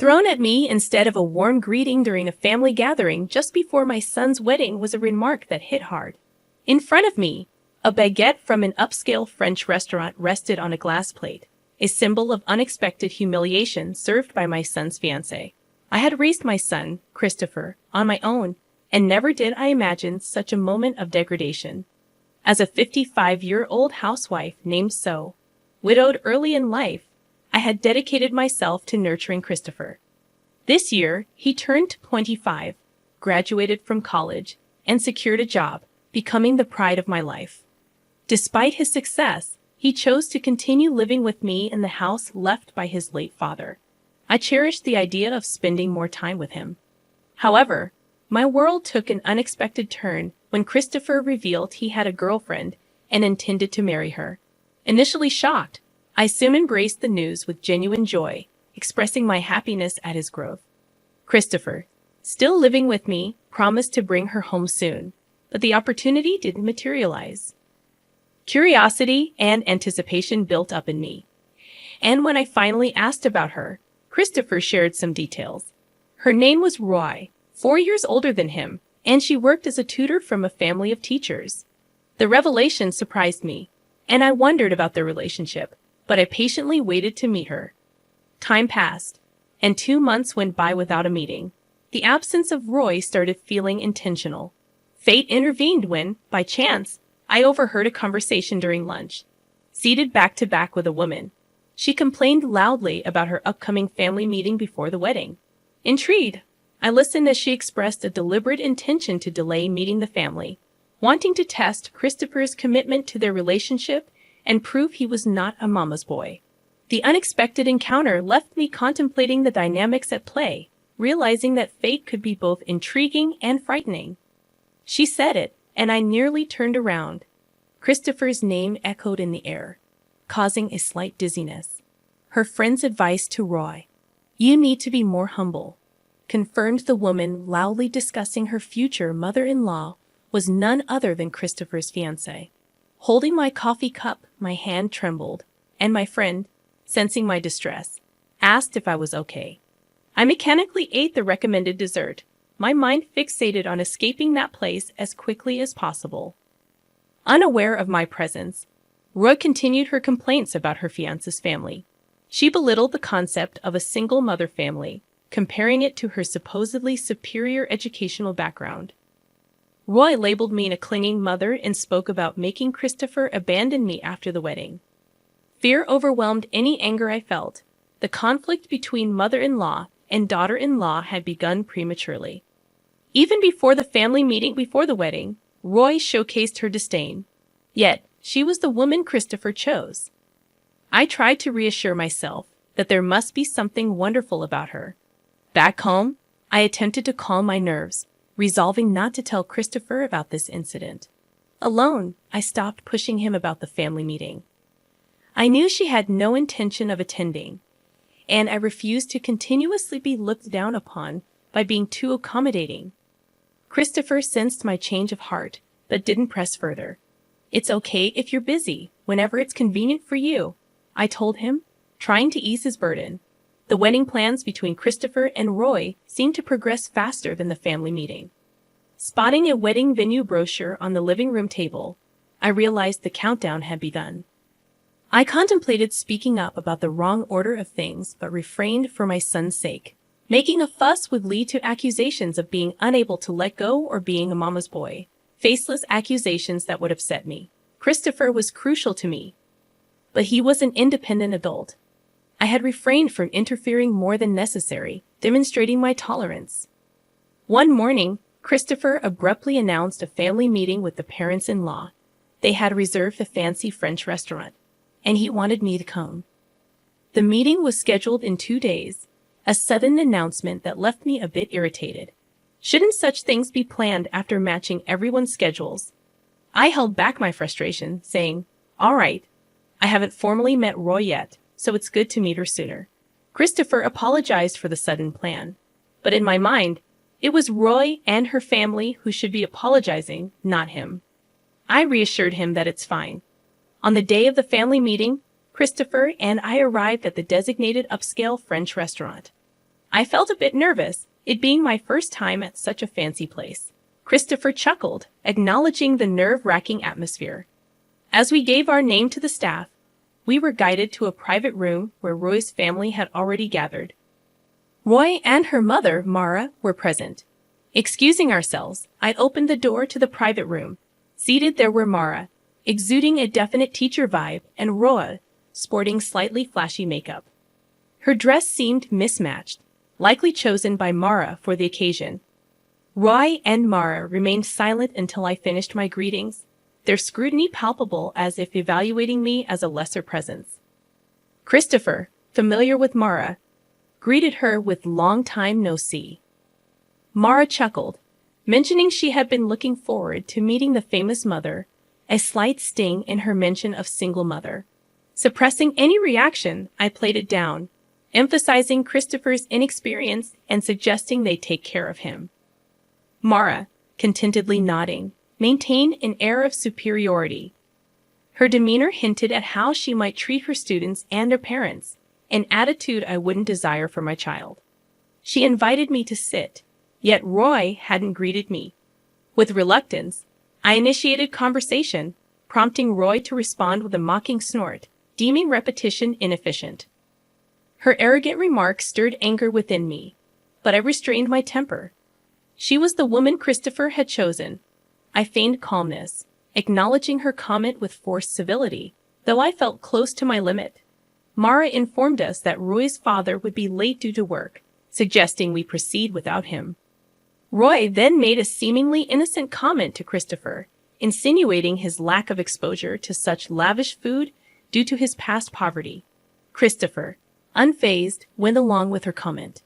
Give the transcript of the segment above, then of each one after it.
Thrown at me instead of a warm greeting during a family gathering just before my son's wedding was a remark that hit hard. In front of me, a baguette from an upscale French restaurant rested on a glass plate, a symbol of unexpected humiliation served by my son's fiancée. I had raised my son, Christopher, on my own, and never did I imagine such a moment of degradation. As a 55-year-old housewife named So, widowed early in life, I had dedicated myself to nurturing Christopher. This year, he turned 25, graduated from college, and secured a job, becoming the pride of my life. Despite his success, he chose to continue living with me in the house left by his late father. I cherished the idea of spending more time with him. However, my world took an unexpected turn when Christopher revealed he had a girlfriend and intended to marry her. Initially shocked, I soon embraced the news with genuine joy, expressing my happiness at his growth. Christopher, still living with me, promised to bring her home soon, but the opportunity didn't materialize. Curiosity and anticipation built up in me. And when I finally asked about her, Christopher shared some details. Her name was Roy, 4 years older than him, and she worked as a tutor from a family of teachers. The revelation surprised me, and I wondered about their relationship, but I patiently waited to meet her. Time passed, and 2 months went by without a meeting. The absence of Roy started feeling intentional. Fate intervened when, by chance, I overheard a conversation during lunch. Seated back to back with a woman, she complained loudly about her upcoming family meeting before the wedding. Intrigued, I listened as she expressed a deliberate intention to delay meeting the family, wanting to test Christopher's commitment to their relationship and prove he was not a mama's boy. The unexpected encounter left me contemplating the dynamics at play, realizing that fate could be both intriguing and frightening. She said it, and I nearly turned around. Christopher's name echoed in the air, causing a slight dizziness. Her friend's advice to Roy, "You need to be more humble," confirmed the woman loudly discussing her future mother-in-law was none other than Christopher's fiancée. Holding my coffee cup, my hand trembled, and my friend, sensing my distress, asked if I was okay. I mechanically ate the recommended dessert, my mind fixated on escaping that place as quickly as possible. Unaware of my presence, Roy continued her complaints about her fiancé's family. She belittled the concept of a single mother family, comparing it to her supposedly superior educational background. Roy labeled me a clinging mother and spoke about making Christopher abandon me after the wedding. Fear overwhelmed any anger I felt. The conflict between mother-in-law and daughter-in-law had begun prematurely. Even before the family meeting before the wedding, Roy showcased her disdain. Yet, she was the woman Christopher chose. I tried to reassure myself that there must be something wonderful about her. Back home, I attempted to calm my nerves, resolving not to tell Christopher about this incident. Alone, I stopped pushing him about the family meeting. I knew she had no intention of attending, and I refused to continuously be looked down upon by being too accommodating. Christopher sensed my change of heart, but didn't press further. "It's okay if you're busy, whenever it's convenient for you," I told him, trying to ease his burden. The wedding plans between Christopher and Roy seemed to progress faster than the family meeting. Spotting a wedding venue brochure on the living room table, I realized the countdown had begun. I contemplated speaking up about the wrong order of things but refrained for my son's sake. Making a fuss would lead to accusations of being unable to let go or being a mama's boy, faceless accusations that would upset me. Christopher was crucial to me, but he was an independent adult. I had refrained from interfering more than necessary, demonstrating my tolerance. One morning, Christopher abruptly announced a family meeting with the parents-in-law. They had reserved a fancy French restaurant, and he wanted me to come. The meeting was scheduled in 2 days, a sudden announcement that left me a bit irritated. Shouldn't such things be planned after matching everyone's schedules? I held back my frustration, saying, "All right, I haven't formally met Roy yet, so it's good to meet her sooner." Christopher apologized for the sudden plan, but in my mind, it was Roy and her family who should be apologizing, not him. I reassured him that it's fine. On the day of the family meeting, Christopher and I arrived at the designated upscale French restaurant. I felt a bit nervous, it being my first time at such a fancy place. Christopher chuckled, acknowledging the nerve-wracking atmosphere. As we gave our name to the staff, we were guided to a private room where Roy's family had already gathered. Roy and her mother, Mara, were present. Excusing ourselves, I opened the door to the private room. Seated there were Mara, exuding a definite teacher vibe, and Roy, sporting slightly flashy makeup. Her dress seemed mismatched, likely chosen by Mara for the occasion. Roy and Mara remained silent until I finished my greetings, their scrutiny palpable as if evaluating me as a lesser presence. Christopher, familiar with Mara, greeted her with "long time no see." Mara chuckled, mentioning she had been looking forward to meeting the famous mother, a slight sting in her mention of single mother. Suppressing any reaction, I played it down, emphasizing Christopher's inexperience and suggesting they take care of him. Mara, contentedly nodding, maintained an air of superiority. Her demeanor hinted at how she might treat her students and their parents, an attitude I wouldn't desire for my child. She invited me to sit, yet Roy hadn't greeted me. With reluctance, I initiated conversation, prompting Roy to respond with a mocking snort, deeming repetition inefficient. Her arrogant remark stirred anger within me, but I restrained my temper. She was the woman Christopher had chosen. I feigned calmness, acknowledging her comment with forced civility, though I felt close to my limit. Mara informed us that Roy's father would be late due to work, suggesting we proceed without him. Roy then made a seemingly innocent comment to Christopher, insinuating his lack of exposure to such lavish food due to his past poverty. Christopher, unfazed, went along with her comment.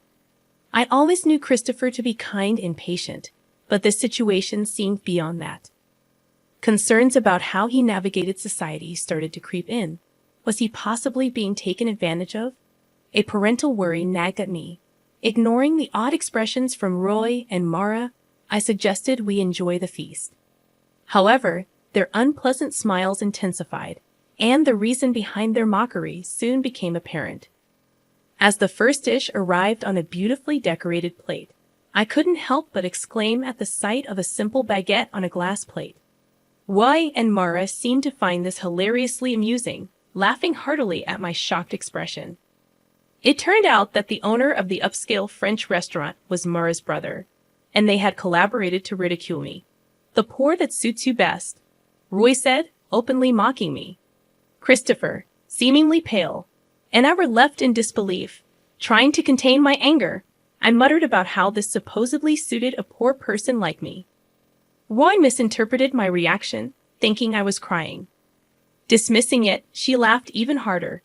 I always knew Christopher to be kind and patient, but this situation seemed beyond that. Concerns about how he navigated society started to creep in. Was he possibly being taken advantage of? A parental worry nagged at me. Ignoring the odd expressions from Roy and Mara, I suggested we enjoy the feast. However, their unpleasant smiles intensified, and the reason behind their mockery soon became apparent. As the first dish arrived on a beautifully decorated plate, I couldn't help but exclaim at the sight of a simple baguette on a glass plate. Roy and Mara seemed to find this hilariously amusing, laughing heartily at my shocked expression. It turned out that the owner of the upscale French restaurant was Mara's brother, and they had collaborated to ridicule me. "The pour that suits you best," Roy said, openly mocking me. Christopher, seemingly pale, and I were left in disbelief. Trying to contain my anger, I muttered about how this supposedly suited a poor person like me. Roy misinterpreted my reaction, thinking I was crying. Dismissing it, she laughed even harder.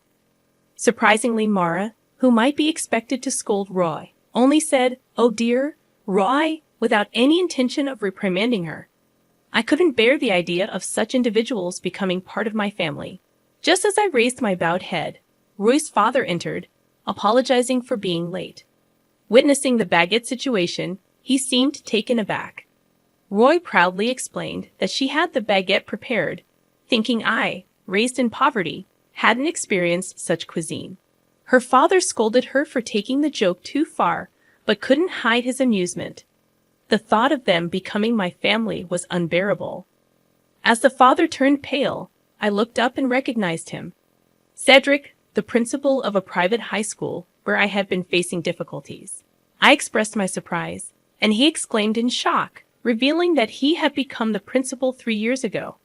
Surprisingly, Mara, who might be expected to scold Roy, only said, "Oh dear, Roy," without any intention of reprimanding her. I couldn't bear the idea of such individuals becoming part of my family. Just as I raised my bowed head, Roy's father entered, apologizing for being late. Witnessing the baguette situation, he seemed taken aback. Roy proudly explained that she had the baguette prepared, thinking I, raised in poverty, hadn't experienced such cuisine. Her father scolded her for taking the joke too far, but couldn't hide his amusement. The thought of them becoming my family was unbearable. As the father turned pale, I looked up and recognized him. Cedric, the principal of a private high school where I had been facing difficulties. I expressed my surprise, and he exclaimed in shock, revealing that he had become the principal 3 years ago.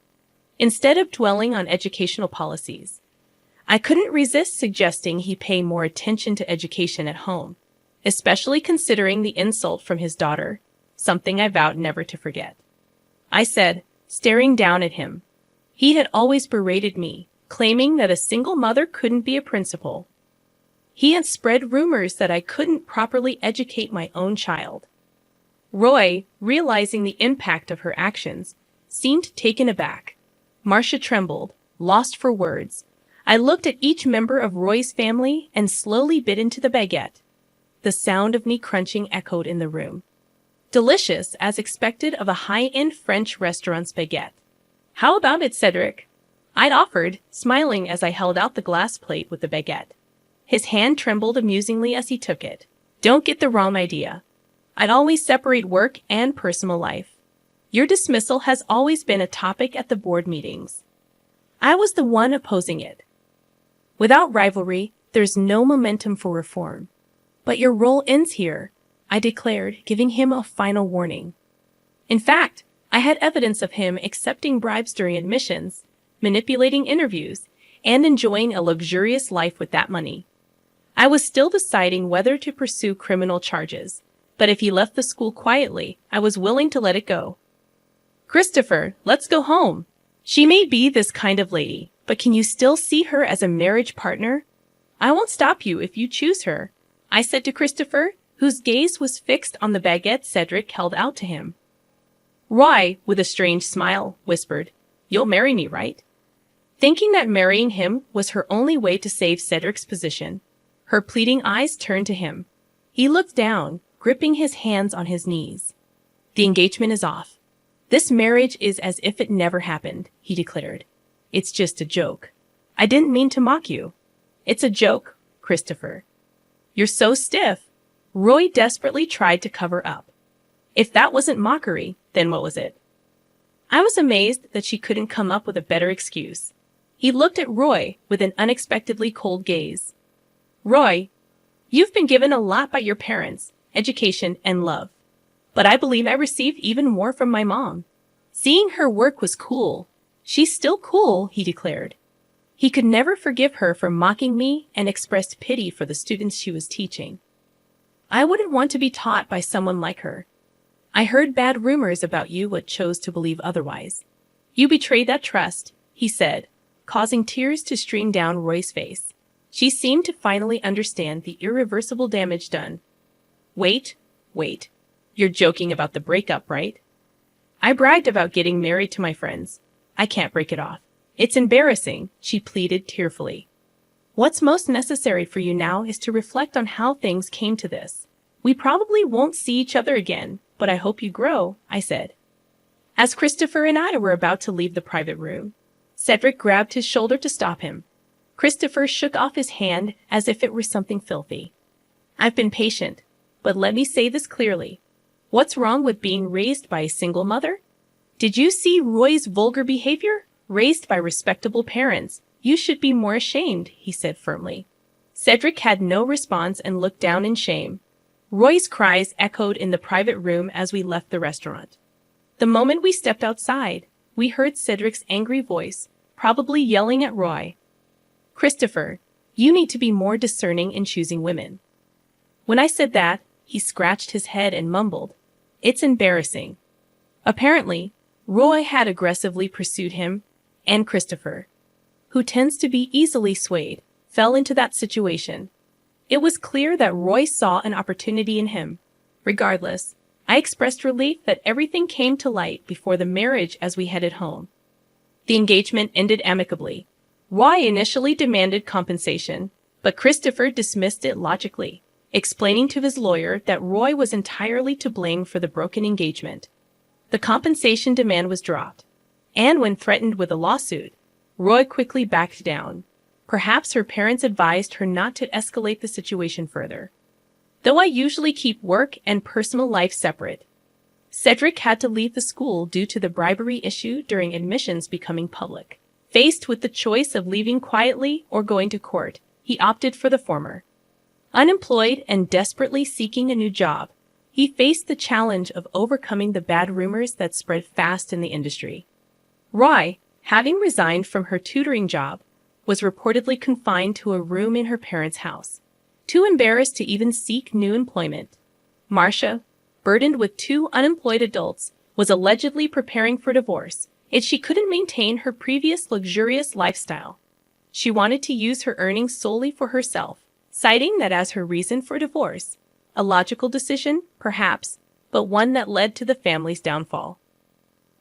Instead of dwelling on educational policies, I couldn't resist suggesting he pay more attention to education at home, especially considering the insult from his daughter, something I vowed never to forget. I said, staring down at him. He had always berated me, claiming that a single mother couldn't be a principal. He had spread rumors that I couldn't properly educate my own child. Roy, realizing the impact of her actions, seemed taken aback. Marcia trembled, lost for words. I looked at each member of Roy's family and slowly bit into the baguette. The sound of meat crunching echoed in the room. Delicious, as expected of a high-end French restaurant's baguette. "How about it, Cedric?" I'd offered, smiling as I held out the glass plate with the baguette. His hand trembled amusingly as he took it, Don't get the wrong idea. I'd always separate work and personal life. Your dismissal has always been a topic at the board meetings. I was the one opposing it. Without rivalry, there's no momentum for reform. But your role ends here, I declared, giving him a final warning. In fact, I had evidence of him accepting bribes during admissions, manipulating interviews, and enjoying a luxurious life with that money. I was still deciding whether to pursue criminal charges, but if he left the school quietly, I was willing to let it go. Christopher, let's go home. She may be this kind of lady, but can you still see her as a marriage partner? I won't stop you if you choose her, I said to Christopher, whose gaze was fixed on the baguette Cedric held out to him. Roy, with a strange smile, whispered, "You'll marry me, right?" Thinking that marrying him was her only way to save Cedric's position, her pleading eyes turned to him. He looked down, gripping his hands on his knees. The engagement is off. This marriage is as if it never happened, he declared. It's just a joke. I didn't mean to mock you. It's a joke, Christopher. You're so stiff. Roy desperately tried to cover up. If that wasn't mockery, then what was it? I was amazed that she couldn't come up with a better excuse. He looked at Roy with an unexpectedly cold gaze. Roy, you've been given a lot by your parents, education and love. But I believe I received even more from my mom. Seeing her work was cool. She's still cool, he declared. He could never forgive her for mocking me and expressed pity for the students she was teaching. I wouldn't want to be taught by someone like her. I heard bad rumors about you but chose to believe otherwise. You betrayed that trust, he said, causing tears to stream down Roy's face. She seemed to finally understand the irreversible damage done. Wait. You're joking about the breakup, right? I bragged about getting married to my friends. I can't break it off. It's embarrassing, she pleaded tearfully. What's most necessary for you now is to reflect on how things came to this. We probably won't see each other again, but I hope you grow, I said. As Christopher and I were about to leave the private room, Cedric grabbed his shoulder to stop him. Christopher shook off his hand as if it were something filthy. I've been patient, but let me say this clearly. What's wrong with being raised by a single mother? Did you see Roy's vulgar behavior? Raised by respectable parents. You should be more ashamed, he said firmly. Cedric had no response and looked down in shame. Roy's cries echoed in the private room as we left the restaurant. The moment we stepped outside, we heard Cedric's angry voice, probably yelling at Roy. Christopher, you need to be more discerning in choosing women. When I said that, he scratched his head and mumbled, It's embarrassing. Apparently, Roy had aggressively pursued him, and Christopher, who tends to be easily swayed, fell into that situation. It was clear that Roy saw an opportunity in him. Regardless, I expressed relief that everything came to light before the marriage as we headed home. The engagement ended amicably. Roy initially demanded compensation, but Christopher dismissed it logically, explaining to his lawyer that Roy was entirely to blame for the broken engagement. The compensation demand was dropped, and when threatened with a lawsuit, Roy quickly backed down. Perhaps her parents advised her not to escalate the situation further. Though I usually keep work and personal life separate, Cedric had to leave the school due to the bribery issue during admissions becoming public. Faced with the choice of leaving quietly or going to court, he opted for the former. Unemployed and desperately seeking a new job, he faced the challenge of overcoming the bad rumors that spread fast in the industry. Roy, having resigned from her tutoring job, was reportedly confined to a room in her parents' house, too embarrassed to even seek new employment. Marcia, burdened with 2 unemployed adults, was allegedly preparing for divorce, yet she couldn't maintain her previous luxurious lifestyle. She wanted to use her earnings solely for herself, citing that as her reason for divorce. A logical decision, perhaps, but one that led to the family's downfall.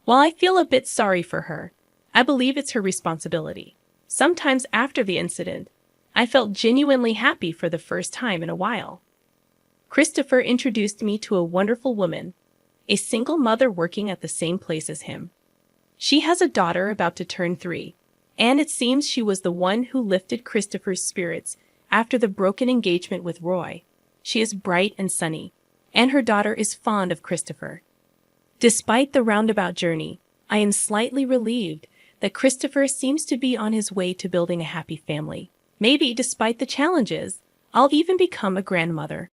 While I feel a bit sorry for her, I believe it's her responsibility. Sometimes after the incident, I felt genuinely happy for the first time in a while. Christopher introduced me to a wonderful woman, a single mother working at the same place as him. She has a daughter about to turn 3, and it seems she was the one who lifted Christopher's spirits after the broken engagement with Roy. She is bright and sunny, and her daughter is fond of Christopher. Despite the roundabout journey, I am slightly relieved that Christopher seems to be on his way to building a happy family. Maybe, despite the challenges, I'll even become a grandmother.